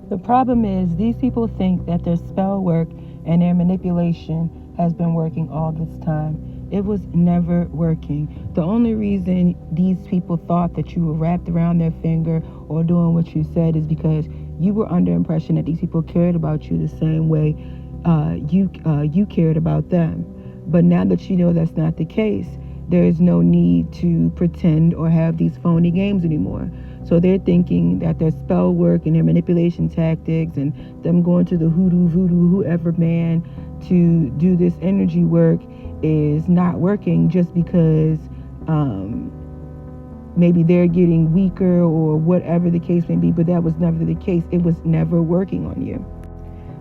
The problem is these people think that their spell work and their manipulation has been working all this time. It was never working. The only reason these people thought that you were wrapped around their finger or doing what you said is because you were under impression that these people cared about you the same way you cared about them. But now that you know that's not the case, there is no need to pretend or have these phony games anymore. So they're thinking that their spell work and their manipulation tactics and them going to the hoodoo, voodoo, whoever man to do this energy work is not working just because maybe they're getting weaker or whatever the case may be. But that was never the case. It was never working on you.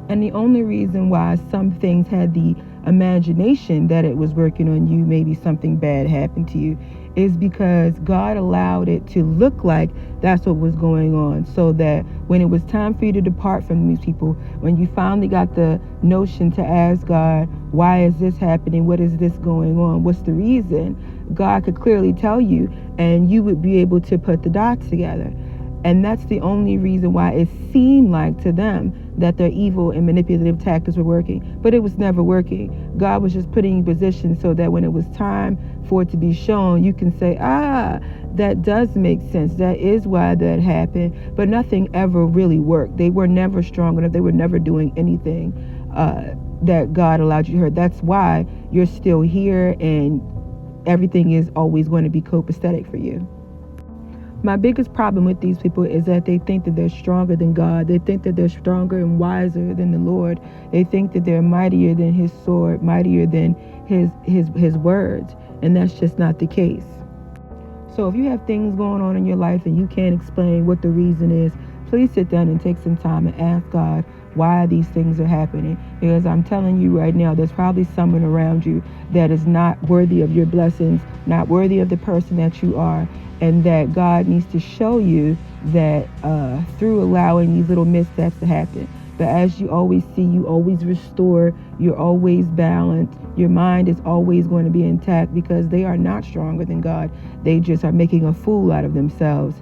And the only reason why some things had the imagination that it was working on you, maybe something bad happened to you, is because God allowed it to look like that's what was going on. So that when it was time for you to depart from these people, when you finally got the notion to ask God, why is this happening? What is this going on? What's the reason? God could clearly tell you, and you would be able to put the dots together. And that's the only reason why it seemed like to them that their evil and manipulative tactics were working. But it was never working. God was just putting you in position so that when it was time for it to be shown, you can say, that does make sense. That is why that happened. But nothing ever really worked. They were never strong enough. They were never doing anything that God allowed you to hear. That's why you're still here and everything is always going to be copacetic for you. My biggest problem with these people is that they think that they're stronger than God. They think that they're stronger and wiser than the Lord. They think that they're mightier than his sword, mightier than his words. And that's just not the case. So if you have things going on in your life and you can't explain what the reason is, please sit down and take some time and ask God why these things are happening. Because I'm telling you right now, there's probably someone around you that is not worthy of your blessings, not worthy of the person that you are, and that God needs to show you that through allowing these little missteps to happen. But as you always see, you always restore, you're always balanced, your mind is always going to be intact because they are not stronger than God. They just are making a fool out of themselves.